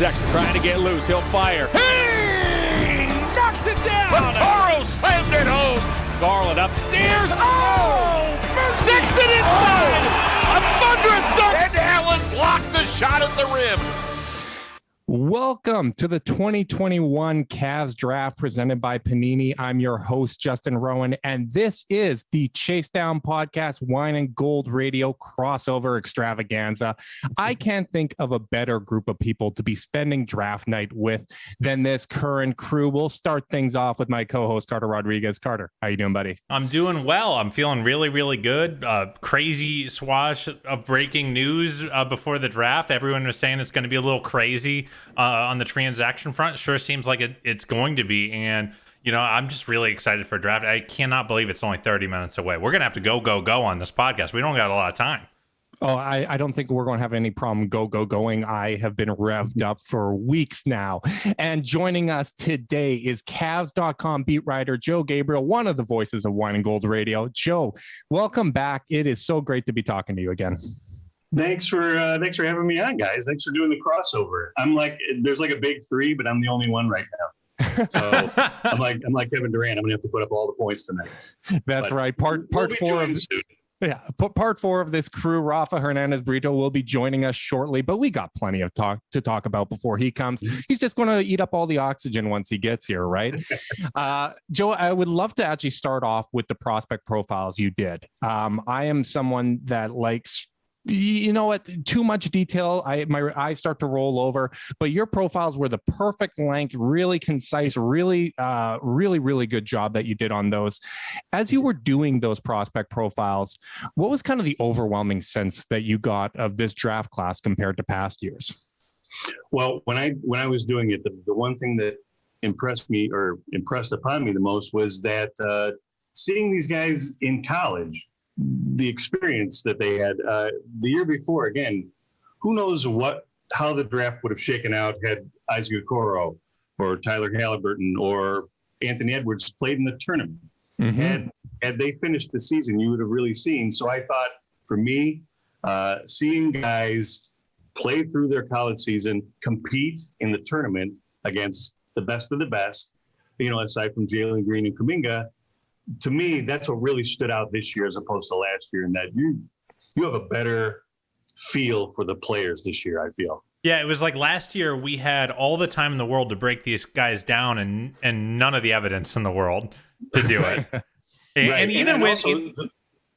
Sexton trying to get loose. He'll fire. Hey! Knocks it down. Carl slammed it home. Garland upstairs. Oh! Sexton inside. A thunderous dunk. And Allen blocked the shot at the rim. Welcome to the 2021 Cavs Draft presented by Panini. I'm your host, Justin Rowan, and this is the Chase Down Podcast Wine and Gold Radio crossover extravaganza. I can't think of a better group of people to be spending draft night with than this current crew. We'll start things off with my co-host, Carter Rodriguez. Carter, how you doing, buddy? I'm doing well. I'm feeling really, really good. Crazy swash of breaking news before the draft. Everyone was saying it's going to be a little crazy on the transaction front. Sure seems like it's going to be. And, you know, I'm just really excited for draft. I cannot believe it's only 30 minutes away. We're going to have to go on this podcast. We don't got a lot of time. Oh, I don't think we're going to have any problem going. I have been revved up for weeks now. And joining us today is Cavs.com beat writer Joe Gabriel, one of the voices of Wine and Gold Radio. Joe, welcome back. It is so great to be talking to you again. Thanks for having me on, guys. Thanks for doing the crossover. There's like a big three, but I'm the only one right now. So I'm like Kevin Durant. I'm gonna have to put up all the points tonight. That's right. Part four of soon. Yeah, part four of this crew, Rafa Hernandez-Brito, will be joining us shortly, but we got plenty of talk to talk about before he comes. He's just going to eat up all the oxygen once he gets here, right? Joe, I would love to actually start off with the prospect profiles you did. I am someone that likes, you know what, too much detail, my eyes start to roll over, but your profiles were the perfect length, really concise, really good job that you did on those. As you were doing those prospect profiles, what was kind of the overwhelming sense that you got of this draft class compared to past years? Well, when I was doing it, the one thing that impressed upon me the most was that seeing these guys in college, the experience that they had the year before. Again, who knows how the draft would have shaken out had Isaac Okoro or Tyler Halliburton or Anthony Edwards played in the tournament. Mm-hmm. Had they finished the season, you would have really seen. So I thought, for me, seeing guys play through their college season, compete in the tournament against the best of the best, you know, aside from Jalen Green and Kuminga, to me, that's what really stood out this year as opposed to last year, and that you have a better feel for the players this year, I feel. Yeah, it was like last year we had all the time in the world to break these guys down and none of the evidence in the world to do it.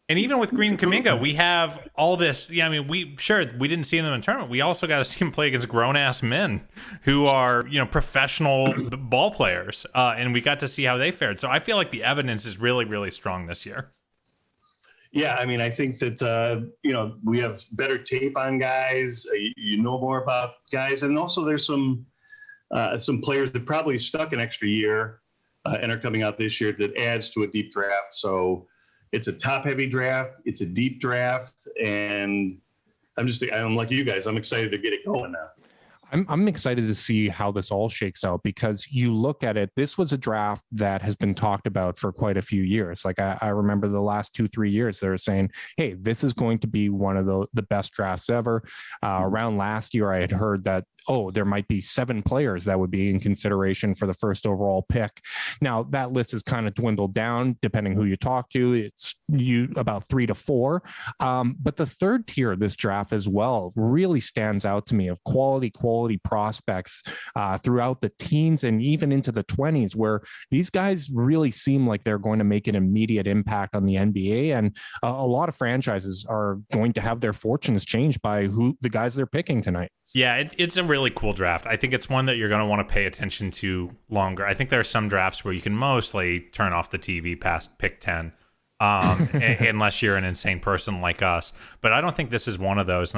And even with Green and Kuminga, we have all this. Yeah, I mean, we didn't see them in the tournament. We also got to see them play against grown-ass men who are, you know, professional ball players, and we got to see how they fared. So I feel like the evidence is really, really strong this year. Yeah, I mean, I think that we have better tape on guys. You know more about guys, and also there's some players that probably stuck an extra year and are coming out this year that adds to a deep draft. So it's a top-heavy draft. It's a deep draft, and I'm like you guys. I'm excited to get it going now. I'm excited to see how this all shakes out, because you look at it, this was a draft that has been talked about for quite a few years. Like I remember the last 2-3 years, they were saying, hey, this is going to be one of the best drafts ever. Around last year, I had heard that, there might be 7 players that would be in consideration for the first overall pick. Now that list has kind of dwindled down depending who you talk to. It's about 3 to 4. But the third tier of this draft as well really stands out to me, of quality prospects throughout the teens and even into the 20s, where these guys really seem like they're going to make an immediate impact on the NBA. And a lot of franchises are going to have their fortunes changed by the guys they're picking tonight. Yeah, it's a really cool draft. I think it's one that you're going to want to pay attention to longer. I think there are some drafts where you can mostly turn off the TV past pick 10, unless you're an insane person like us. But I don't think this is one of those.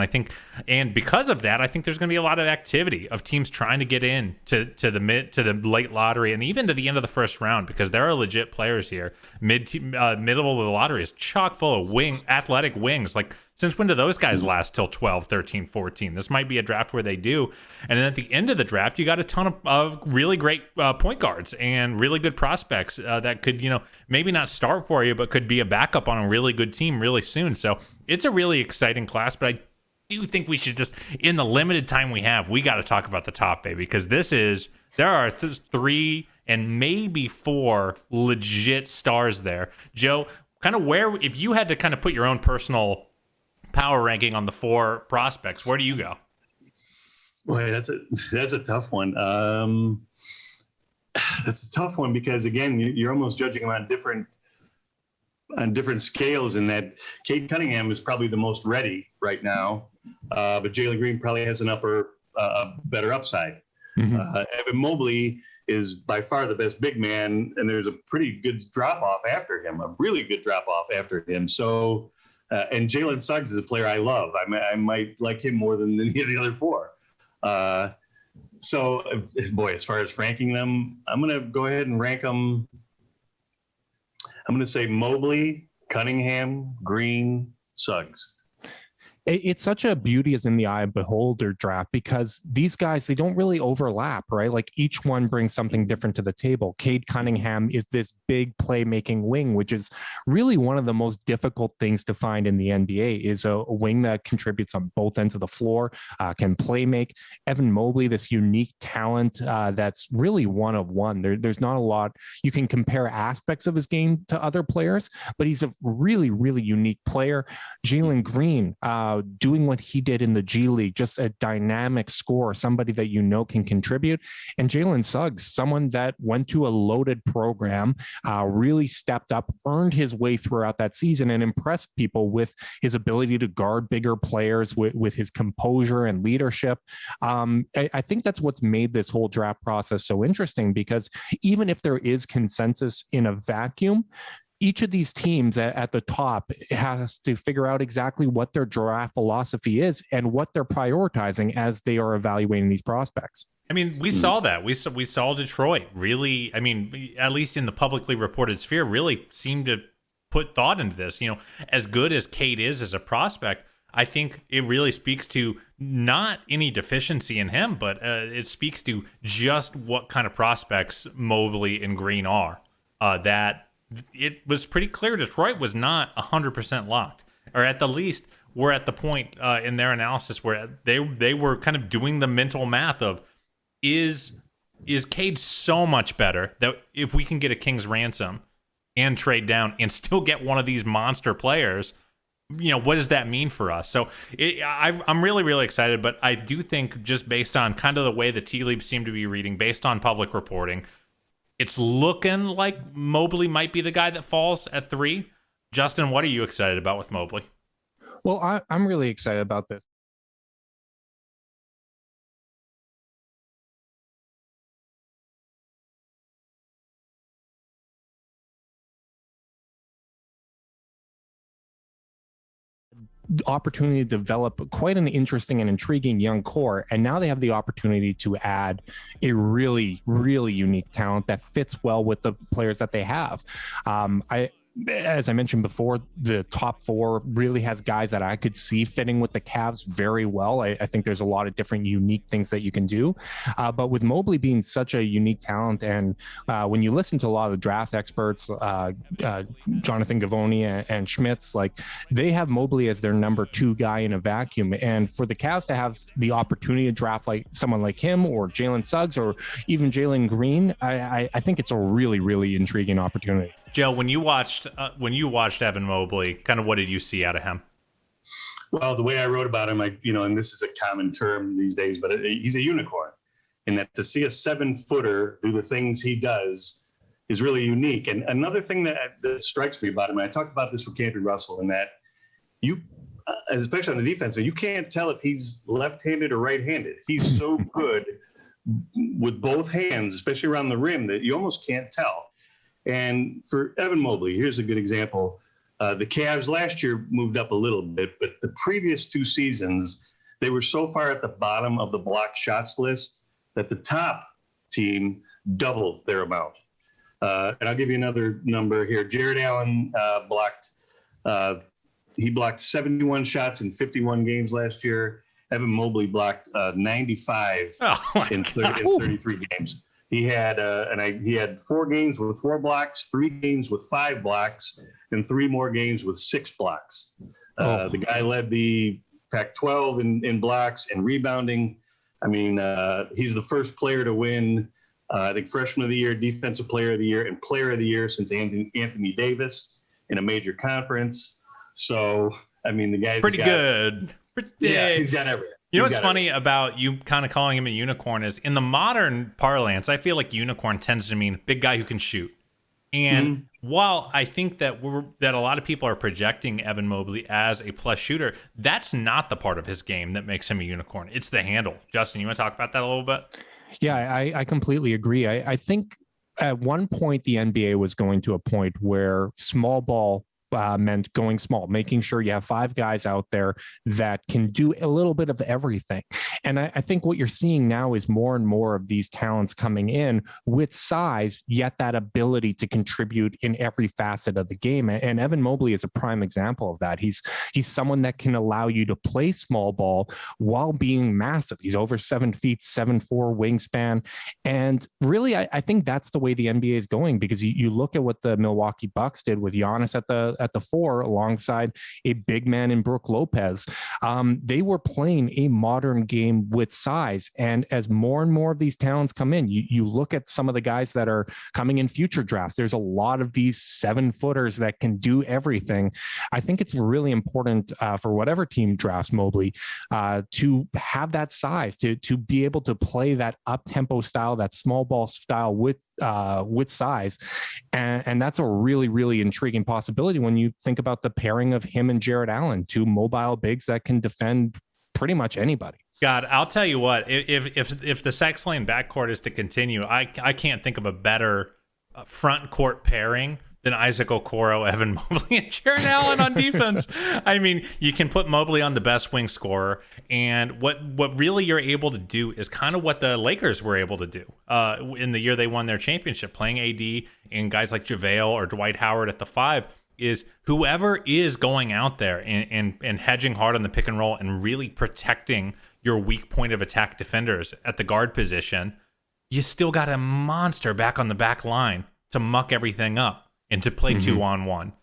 And because of that, I think there's going to be a lot of activity of teams trying to get in to the late lottery and even to the end of the first round, because there are legit players here. Middle of the lottery is chock full of athletic wings. Like, since when do those guys last till 12, 13, 14? This might be a draft where they do. And then at the end of the draft, you got a ton of really great point guards and really good prospects that could, maybe not start for you, but could be a backup on a really good team really soon. So it's a really exciting class, but do think we should just, in the limited time we have, we got to talk about the top, baby, because there are 3 and maybe 4 legit stars there. Joe, kind of where, if you had to kind of put your own personal power ranking on the 4 prospects, where do you go? Boy, that's a tough one. That's a tough one because, again, you're almost judging them on different scales, in that Cade Cunningham is probably the most ready right now, but Jalen Green probably has an better upside. Mm-hmm. Evan Mobley is by far the best big man, and there's a pretty good drop-off after him, a really good drop-off after him. So, and Jalen Suggs is a player I love. I might like him more than any of the other 4. So, boy, as far as ranking them, I'm going to go ahead and rank them. I'm going to say Mobley, Cunningham, Green, Suggs. It's such a beauty is in the eye of beholder draft, because these guys, they don't really overlap, right? Like each one brings something different to the table. Cade Cunningham is this big playmaking wing, which is really one of the most difficult things to find in the NBA, is a wing that contributes on both ends of the floor, can play make. Evan Mobley, this unique talent that's really one of one. There's not a lot. You can compare aspects of his game to other players, but he's a really, really unique player. Jalen Green, doing what he did in the G League, just a dynamic scorer, somebody that can contribute. And Jalen Suggs, someone that went to a loaded program, really stepped up, earned his way throughout that season, and impressed people with his ability to guard bigger players, with his composure and leadership. I think that's what's made this whole draft process so interesting, because even if there is consensus in a vacuum, each of these teams at the top has to figure out exactly what their draft philosophy is and what they're prioritizing as they are evaluating these prospects. I mean, we saw that. We saw Detroit really, I mean, at least in the publicly reported sphere, really seemed to put thought into this. You know, as good as Cade is as a prospect, I think it really speaks to not any deficiency in him, but it speaks to just what kind of prospects Mobley and Green are. That it was pretty clear Detroit was not 100% locked, or at the least we're at the point in their analysis where they were kind of doing the mental math of, is Cade so much better that if we can get a king's ransom and trade down and still get one of these monster players, you know, what does that mean for us? So I'm really, really excited, but I do think, just based on kind of the way the tea leaves seem to be reading, based on public reporting, it's looking like Mobley might be the guy that falls at 3. Justin, what are you excited about with Mobley? Well, I'm really excited about this. Opportunity to develop quite an interesting and intriguing young core, and now they have the opportunity to add a really, really unique talent that fits well with the players that they have. As I mentioned before, the top 4 really has guys that I could see fitting with the Cavs very well. I think there's a lot of different unique things that you can do. But with Mobley being such a unique talent, and when you listen to a lot of the draft experts, Jonathan Gavoni and Schmitz, like, they have Mobley as their number 2 guy in a vacuum. And for the Cavs to have the opportunity to draft like someone like him, or Jalen Suggs, or even Jalen Green, I think it's a really, really intriguing opportunity. Joe, when you watched Evan Mobley, kind of what did you see out of him? Well, the way I wrote about him, and this is a common term these days, but he's a unicorn, in that to see a 7-footer do the things he does is really unique. And another thing that strikes me about him, and I talked about this with Cantor Russell, in that you, especially on the defense, you can't tell if he's left-handed or right-handed. He's so good with both hands, especially around the rim, that you almost can't tell. And for Evan Mobley, here's a good example. The Cavs last year moved up a little bit, but the previous 2 seasons, they were so far at the bottom of the blocked shots list that the top team doubled their amount. And I'll give you another number here. Jared Allen blocked 71 shots in 51 games last year. Evan Mobley blocked 95 in 33 games. He had he had 4 games with 4 blocks, 3 games with 5 blocks, and 3 more games with 6 blocks. The guy led the Pac-12 in blocks and rebounding. I mean, he's the first player to win, I think, Freshman of the Year, Defensive Player of the Year, and Player of the Year since Anthony Davis in a major conference. So, I mean, the guy's pretty good. Yeah, he's got everything. You know what's funny about you kind of calling him a unicorn is in the modern parlance, I feel like unicorn tends to mean big guy who can shoot. And while I think that that a lot of people are projecting Evan Mobley as a plus shooter, that's not the part of his game that makes him a unicorn. It's the handle. Justin, you want to talk about that a little bit? Yeah, I completely agree. I think at one point the NBA was going to a point where small ball meant going small, making sure you have 5 guys out there that can do a little bit of everything. And I think what you're seeing now is more and more of these talents coming in with size, yet that ability to contribute in every facet of the game. And Evan Mobley is a prime example of that. He's someone that can allow you to play small ball while being massive. He's over 7 feet, 7'4" wingspan. And really, I think that's the way the NBA is going, because you look at what the Milwaukee Bucks did with Giannis at the 4 alongside a big man in Brook Lopez. They were playing a modern game with size. And as more and more of these talents come in, you look at some of the guys that are coming in future drafts. There's a lot of these 7-footers that can do everything. I think it's really important for whatever team drafts Mobley to have that size, to be able to play that up-tempo style, that small ball style with size. And that's a really, really intriguing possibility when you think about the pairing of him and Jared Allen, 2 mobile bigs that can defend pretty much anybody. God, I'll tell you what, if the sex lane backcourt is to continue, I can't think of a better front court pairing than Isaac Okoro, Evan Mobley, and Jared Allen on defense. I mean, you can put Mobley on the best wing scorer, and what really you're able to do is kind of what the Lakers were able to do in the year they won their championship, playing AD and guys like JaVale or Dwight Howard at the 5, is whoever is going out there and hedging hard on the pick and roll and really protecting your weak point of attack defenders at the guard position, you still got a monster back on the back line to muck everything up and to play 2-on-1.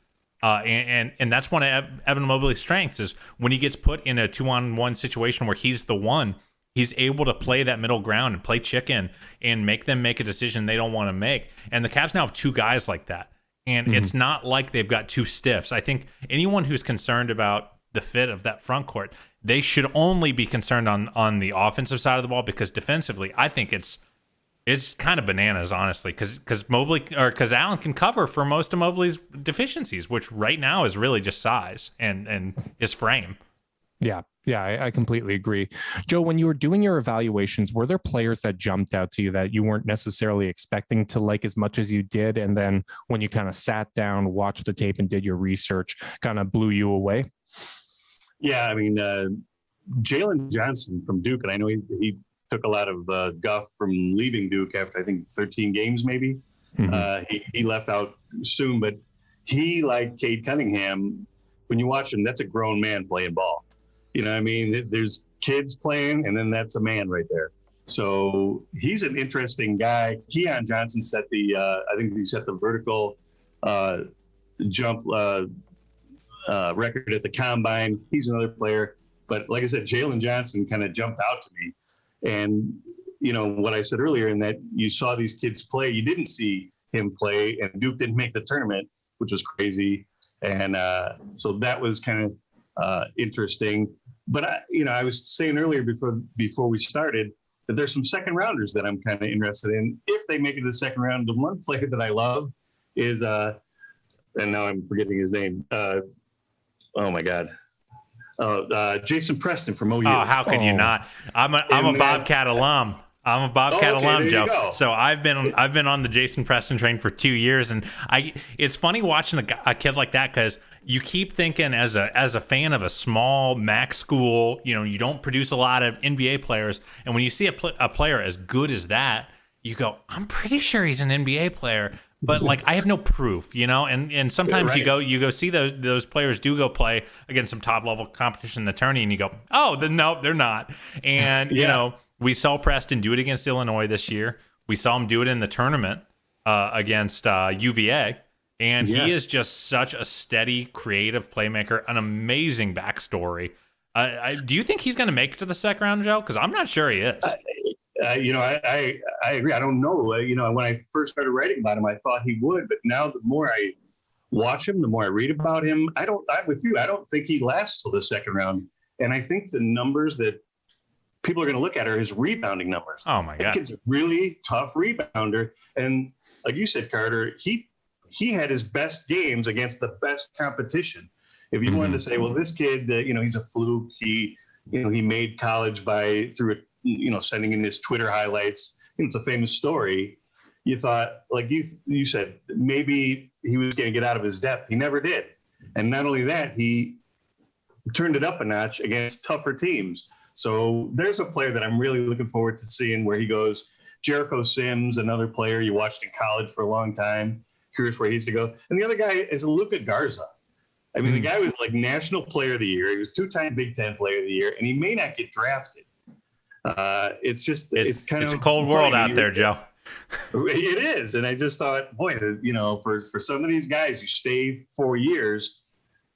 And that's one of Evan Mobley's strengths, is when he gets put in a 2-on-1 situation where he's the one, he's able to play that middle ground and play chicken and make them make a decision they don't want to make. And the Cavs now have 2 guys like that. And it's not like they've got 2 stiffs. I think anyone who's concerned about the fit of that front court, they should only be concerned on the offensive side of the ball, because defensively, I think it's kind of bananas, honestly, because Allen can cover for most of Mobley's deficiencies, which right now is really just size and his frame. Yeah, I completely agree. Joe, when you were doing your evaluations, were there players that jumped out to you that you weren't necessarily expecting to like as much as you did? And then when you kind of sat down, watched the tape and did your research, kind of blew you away? Yeah, I mean, Jalen Johnson from Duke, and I know he took a lot of guff from leaving Duke after, I think, 13 games maybe. He left out soon, but he, like Cade Cunningham, when you watch him, that's a grown man playing ball. You know what I mean? There's kids playing, and then that's a man right there. So he's an interesting guy. Keon Johnson set I think he set the vertical jump record at the combine. He's another player. But like I said, Jalen Johnson kind of jumped out to me. And, you know, what I said earlier, in that you saw these kids play, you didn't see him play, and Duke didn't make the tournament, which was crazy. And so that was kind of interesting. But, I was saying earlier before we started that there's some second rounders that I'm kind of interested in if they make it to the second round. The one player that I love is, and now I'm forgetting his name. Oh, my God. Jason Preston from OU. Oh, how could you not? I'm a Bobcat alum. I'm a Bobcat alum, Joe. So I've been on the Jason Preston train for 2 years, and it's funny watching a kid like that, because you keep thinking as a fan of a small MAC school, you don't produce a lot of NBA players, and when you see a player as good as that, you go, I'm pretty sure he's an NBA player. But like, I have no proof, and sometimes right. you go see those players do go play against some top level competition in the tourney, and you go, oh, no, they're not. And we saw Preston do it against Illinois this year. We saw him do it in the tournament against UVA, and he is just such a steady, creative playmaker, an amazing backstory. Do you think he's going to make it to the second round, Joe? Because I'm not sure he is. I agree. I don't know. When I first started writing about him, I thought he would, but now the more I watch him, the more I read about him, I'm with you. I don't think he lasts till the second round. And I think the numbers that people are going to look at are his rebounding numbers. Oh my God. That kid's a really tough rebounder. And like you said, Carter, he had his best games against the best competition. If you wanted to say, well, this kid, he's a fluke. He made college through sending in his Twitter highlights. It's a famous story. You thought, like you said, maybe he was going to get out of his depth. He never did. And not only that, he turned it up a notch against tougher teams. So there's a player that I'm really looking forward to seeing where he goes. Jericho Sims, another player you watched in college for a long time. Curious where he used to go. And the other guy is Luka Garza. I mean, the guy was like National Player of the Year. He was 2-time Big Ten Player of the Year, and he may not get drafted. It's a cold world out there, Joe. It is. And I just thought, boy, for some of these guys, you stay 4 years.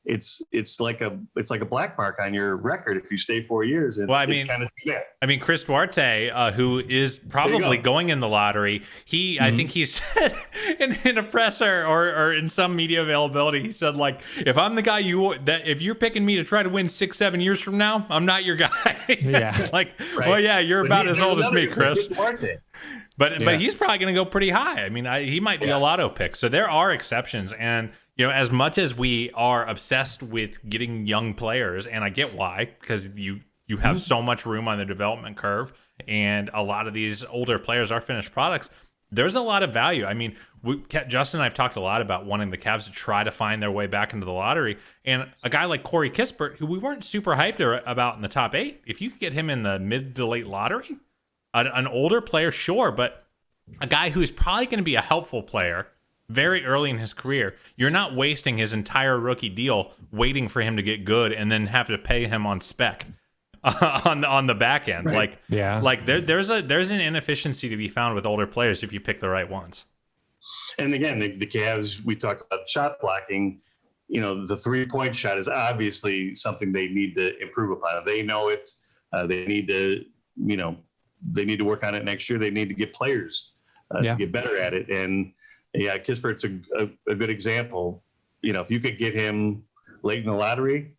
It's like a black mark on your record if you stay 4 years. It's kind of bad. I mean, Chris Duarte, who is probably going in the lottery, I think he said in a presser or in some media availability, he said, like, if I'm the guy if you're picking me to try to win 6-7 years from now, I'm not your guy. Yeah. Like, right. Well, yeah, you're about as old as me, Chris. But he's probably going to go pretty high. I mean, he might be a lotto pick. So there are exceptions. And as much as we are obsessed with getting young players, and I get why, because you have so much room on the development curve, and a lot of these older players are finished products, there's a lot of value. I mean, Justin and I have talked a lot about wanting the Cavs to try to find their way back into the lottery, and a guy like Corey Kispert, who we weren't super hyped about in the top 8, if you could get him in the mid to late lottery, an older player, sure, but a guy who's probably going to be a helpful player very early in his career, you're not wasting his entire rookie deal waiting for him to get good and then have to pay him on spec on the back end. Right. There's an inefficiency to be found with older players if you pick the right ones. And again, the Cavs, we talked about shot blocking. The 3-point shot is obviously something they need to improve upon. They know it. They need to work on it next year. They need to get players to get better at it. And yeah, Kispert's a good example. If you could get him late in the lottery,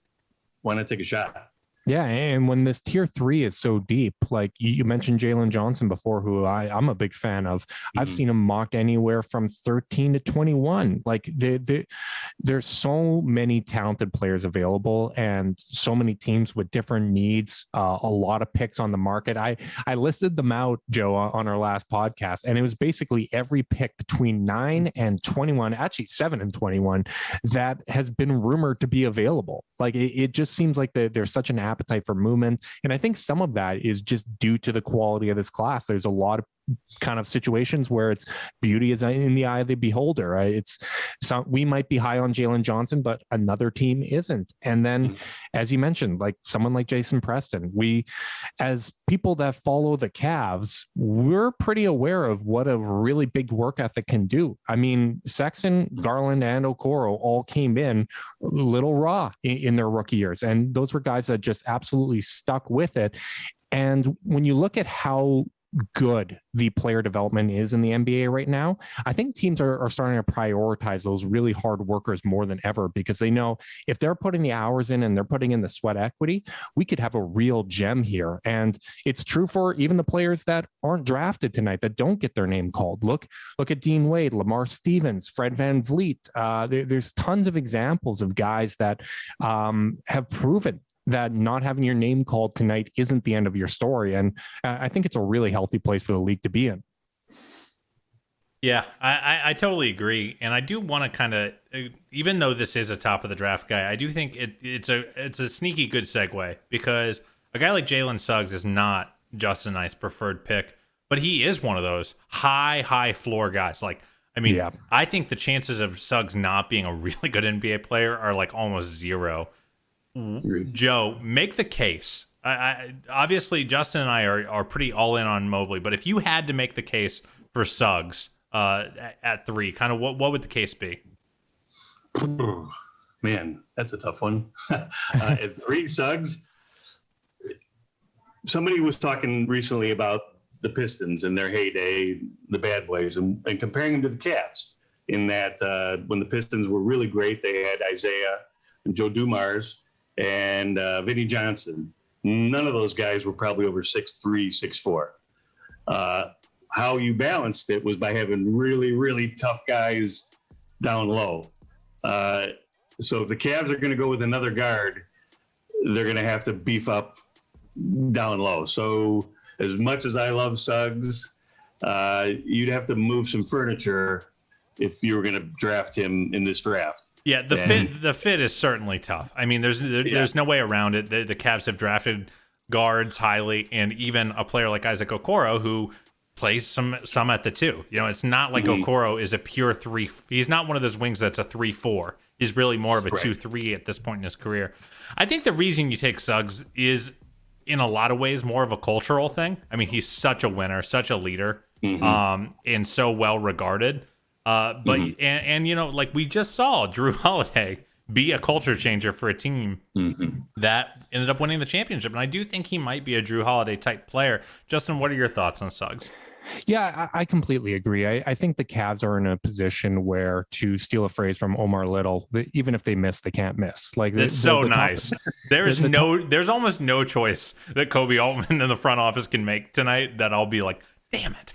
why not take a shot? Yeah, and when this tier 3 is so deep, like you mentioned Jalen Johnson before, who I'm a big fan of. I've seen him mocked anywhere from 13 to 21. Like there's so many talented players available, and so many teams with different needs. A lot of picks on the market. I listed them out, Joe, on our last podcast, and it was basically every pick between 9 and 21, actually 7 and 21, that has been rumored to be available. Like it just seems like there's such an appetite for movement. And I think some of that is just due to the quality of this class. There's a lot of kind of situations where it's beauty is in the eye of the beholder, right? We might be high on Jalen Johnson, but another team isn't. And then, as you mentioned, like someone like Jason Preston, we, as people that follow the Cavs, we're pretty aware of what a really big work ethic can do. I mean, Sexton, Garland, and Okoro all came in a little raw in their rookie years. And those were guys that just absolutely stuck with it. And when you look at how good the player development is in the NBA right now, I think teams are starting to prioritize those really hard workers more than ever, because they know if they're putting the hours in and they're putting in the sweat equity, we could have a real gem here. And it's true for even the players that aren't drafted tonight, that don't get their name called. Look at Dean Wade, Lamar Stevens, Fred VanVleet. There's tons of examples of guys that have proven that not having your name called tonight isn't the end of your story. And I think it's a really healthy place for the league to be in. Yeah, I totally agree. And I do want to kind of, even though this is a top of the draft guy, I do think it's a sneaky good segue, because a guy like Jalen Suggs is not Justin and I's preferred pick, but he is one of those high floor guys. Like, I mean, I think the chances of Suggs not being a really good NBA player are like almost zero. Joe, make the case. Obviously, Justin and I are pretty all in on Mobley, but if you had to make the case for Suggs at 3, kind of what would the case be? Man, that's a tough one. At 3, Suggs, somebody was talking recently about the Pistons in their heyday, the bad boys, and comparing them to the Cavs in that when the Pistons were really great, they had Isaiah and Joe Dumars and Vinnie Johnson. None of those guys were probably over 6'3", 6'4". How you balanced it was by having really, really tough guys down low. So if the Cavs are going to go with another guard, they're going to have to beef up down low. So as much as I love Suggs, you'd have to move some furniture if you were going to draft him in this draft. Yeah, the fit is certainly tough. I mean, there's no way around it. The Cavs have drafted guards highly, and even a player like Isaac Okoro who plays some at the 2. You know, it's not like Okoro is a pure 3. He's not one of those wings that's a 3-4. He's really more of a 2-3 at this point in his career. I think the reason you take Suggs is in a lot of ways more of a cultural thing. I mean, he's such a winner, such a leader, and so well regarded. And you know, like we just saw Drew Holiday be a culture changer for a team that ended up winning the championship. And I do think he might be a Drew Holiday type player. Justin, what are your thoughts on Suggs? Yeah, I completely agree. I think the Cavs are in a position where, to steal a phrase from Omar Little, even if they miss, they can't miss. Like it's so nice. There's almost no choice that Kobe Altman in the front office can make tonight that I'll be like, damn it.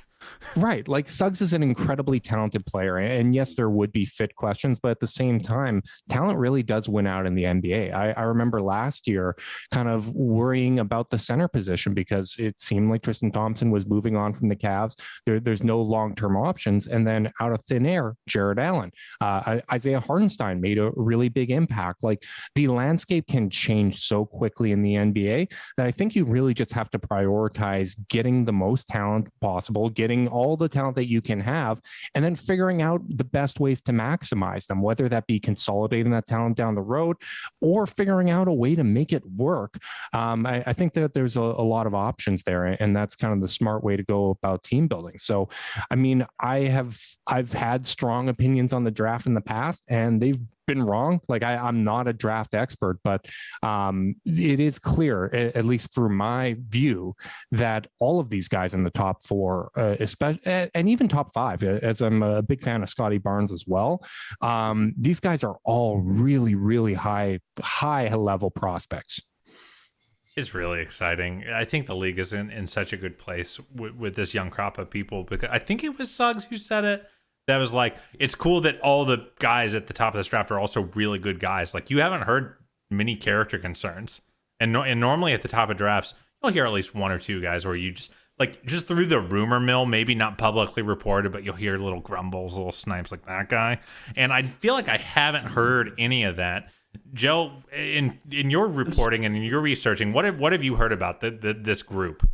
Right. Like Suggs is an incredibly talented player. And yes, there would be fit questions, but at the same time, talent really does win out in the NBA. I remember last year kind of worrying about the center position because it seemed like Tristan Thompson was moving on from the Cavs. There's no long-term options. And then out of thin air, Jared Allen, Isaiah Hartenstein made a really big impact. Like the landscape can change so quickly in the NBA that I think you really just have to prioritize getting the most talent possible, getting all the talent that you can have, and then figuring out the best ways to maximize them, whether that be consolidating that talent down the road or figuring out a way to make it work. I think that there's a lot of options there, and that's kind of the smart way to go about team building. So, I mean, I've had strong opinions on the draft in the past, and they've been wrong. Like I'm not a draft expert, but it is clear, at least through my view, that all of these guys in the top 4, especially, and even top 5, as I'm a big fan of Scotty Barnes as well, these guys are all really, really high level prospects. It's really exciting. I think the league is in such a good place with this young crop of people, because I think it was Suggs who said it. That was like, it's cool that all the guys at the top of this draft are also really good guys. Like, you haven't heard many character concerns. And normally at the top of drafts, you'll hear at least 1 or 2 guys where you just through the rumor mill, maybe not publicly reported, but you'll hear little grumbles, little snipes like that guy. And I feel like I haven't heard any of that. Joe, in your reporting and in your researching, what have you heard about this group?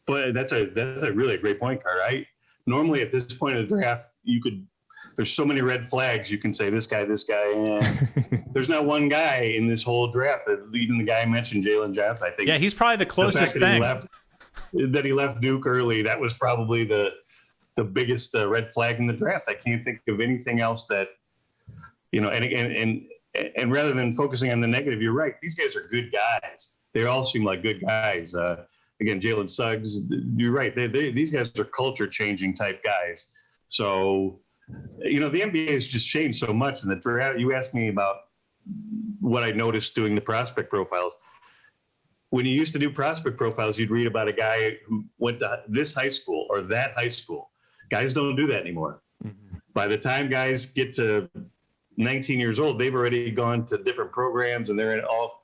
But that's a really great point, Carter. Normally at this point of the draft, there's so many red flags. You can say this guy. There's not one guy in this whole draft. Even the guy I mentioned, Jalen Johnson, I think. Yeah, he's probably the closest thing. That he left Duke early. That was probably the biggest red flag in the draft. I can't think of anything else that, you know, and rather than focusing on the negative, you're right. These guys are good guys. They all seem like good guys. Again, Jalen Suggs, you're right. These guys are culture-changing type guys. So, you know, the NBA has just changed so much in the draft. You asked me about what I noticed doing the prospect profiles. When you used to do prospect profiles, you'd read about a guy who went to this high school or that high school. Guys don't do that anymore. Mm-hmm. By the time guys get to 19 years old, they've already gone to different programs, and they're in all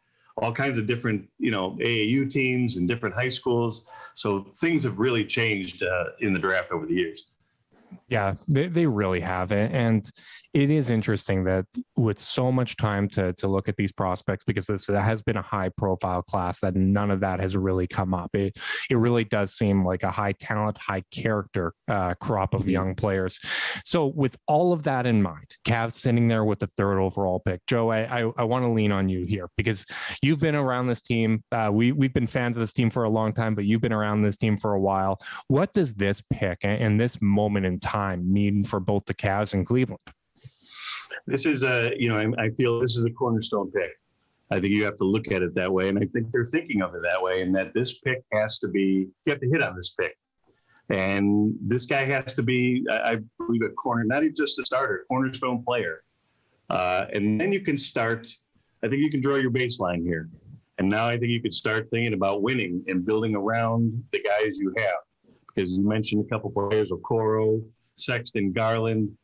kinds of different, you know, AAU teams and different high schools. So things have really changed in the draft over the years. Yeah, they really have. And it is interesting that with so much time to look at these prospects, because this has been a high profile class, that none of that has really come up. It really does seem like a high talent, high character crop of young players. So with all of that in mind, Cavs sitting there with the 3rd overall pick. Joe, I want to lean on you here because you've been around this team. We've been fans of this team for a long time, but you've been around this team for a while. What does this pick and this moment in time mean for both the Cavs and Cleveland? This is I feel this is a cornerstone pick. I think you have to look at it that way. And I think they're thinking of it that way, and that this pick has to be, you have to hit on this pick. And this guy has to be, I believe, a corner, not even just a starter, cornerstone player. And then you can start, I think you can draw your baseline here. And now I think you could start thinking about winning and building around the guys you have. Because you mentioned a couple players, Okoro, Sexton, Garland,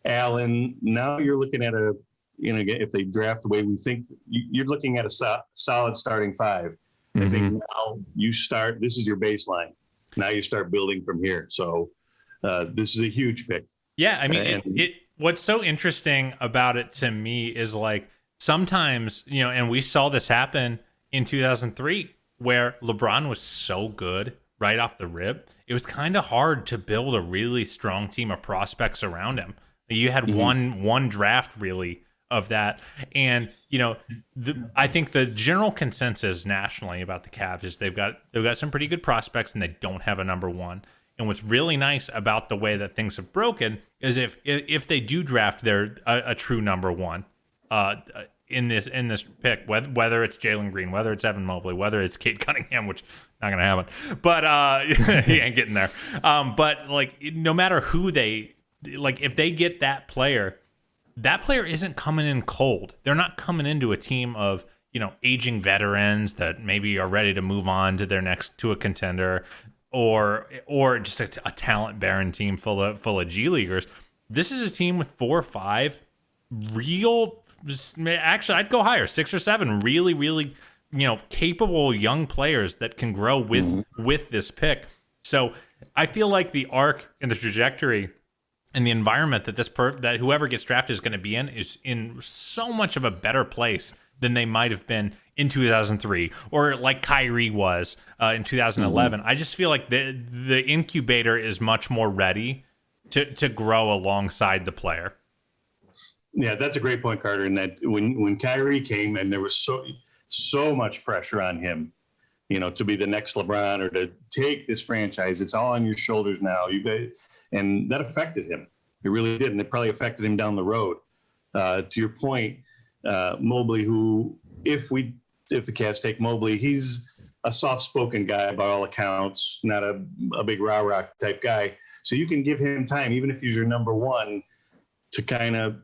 Allen. Now you're looking at a, if they draft the way we think, you're looking at a solid starting five. I think now you start, this is your baseline. Now you start building from here. So this is a huge pick. Yeah, I mean, what's so interesting about it to me is like sometimes, and we saw this happen in 2003 where LeBron was so good right off the rip. It was kind of hard to build a really strong team of prospects around him. You had one draft really of that. And, I think the general consensus nationally about the Cavs is they've got some pretty good prospects and they don't have a number one. And what's really nice about the way that things have broken is if they do draft a true number one in this pick, whether it's Jalen Green, whether it's Evan Mobley, whether it's Kate Cunningham, which not gonna happen, but he ain't getting there. But like no matter who if they get that player isn't coming in cold. They're not coming into a team of, aging veterans that maybe are ready to move on to a contender or just a talent barren team full of G leaguers. This is a team with 4 or 5 real, actually I'd go higher, 6 or 7 really, really, capable young players that can grow with this pick. So I feel like the arc and the trajectory and the environment that that whoever gets drafted is going to be in is in so much of a better place than they might have been in 2003 or like Kyrie was in 2011. I just feel like the incubator is much more ready to grow alongside the player. Yeah, that's a great point, Carter. And that when Kyrie came and there was so much pressure on him, to be the next LeBron or to take this franchise, it's all on your shoulders now. And that affected him. It really did. And it probably affected him down the road. To your point, Mobley, who, if the Cavs take Mobley, he's a soft-spoken guy by all accounts, not a big rah-rah type guy. So you can give him time, even if he's your number one, to kind of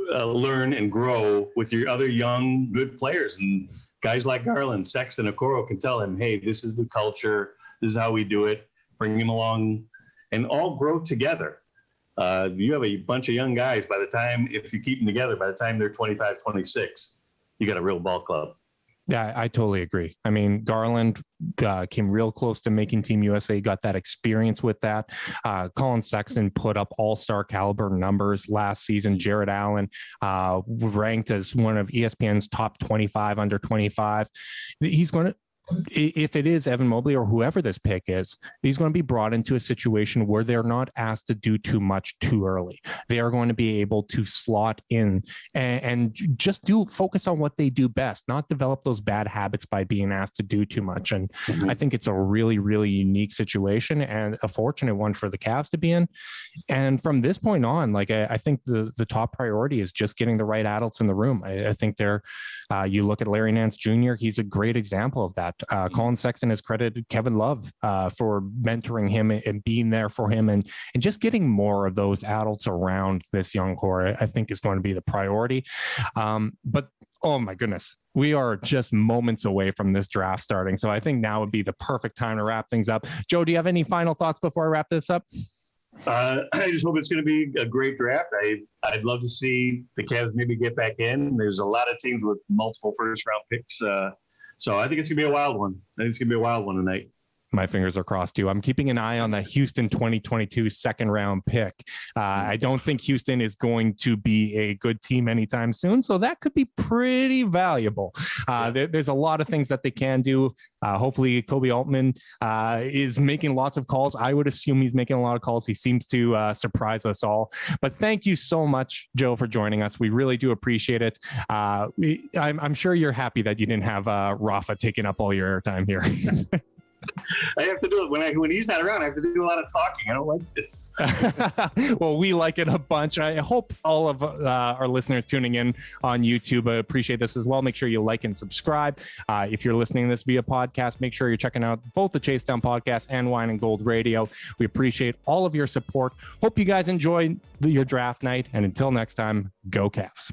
learn and grow with your other young, good players. And guys like Garland, Sexton, Okoro can tell him, hey, this is the culture. This is how we do it. Bring him along and all grow together. You have a bunch of young guys if you keep them together, by the time they're 25, 26, you got a real ball club. Yeah, I totally agree. I mean, Garland came real close to making Team USA, got that experience with that. Colin Sexton put up all-star caliber numbers last season. Jared Allen ranked as one of ESPN's top 25 under 25. He's going to, if it is Evan Mobley or whoever this pick is, he's going to be brought into a situation where they're not asked to do too much too early. They are going to be able to slot in and just focus on what they do best, not develop those bad habits by being asked to do too much. And I think it's a really, really unique situation and a fortunate one for the Cavs to be in. And from this point on, I think the top priority is just getting the right adults in the room. I think you look at Larry Nance Jr., he's a great example of that. Colin Sexton has credited Kevin Love for mentoring him and being there for him and just getting more of those adults around this young core, I think is going to be the priority. But oh my goodness, we are just moments away from this draft starting. So I think now would be the perfect time to wrap things up. Joe, do you have any final thoughts before I wrap this up? I just hope it's going to be a great draft. I'd love to see the Cavs maybe get back in. There's a lot of teams with multiple first-round picks. So I think it's going to be a wild one. Tonight. My fingers are crossed too. I'm keeping an eye on the Houston 2022 second round pick. I don't think Houston is going to be a good team anytime soon, so that could be pretty valuable. There's a lot of things that they can do. Hopefully Kobe Altman is making lots of calls. I would assume he's making a lot of calls. He seems to surprise us all. But thank you so much, Joe, for joining us. We really do appreciate it. I'm sure you're happy that you didn't have Rafa taking up all your airtime here. I have to do it when he's not around. I have to do a lot of talking. I don't like this. Well, we like it a bunch. I hope all of our listeners tuning in on YouTube appreciate this as well. Make sure you like and subscribe. If you're listening to this via podcast, make sure you're checking out both the Chase Down podcast and Wine and Gold Radio. We appreciate all of your support. Hope you guys enjoy your draft night. And until next time, go Cavs.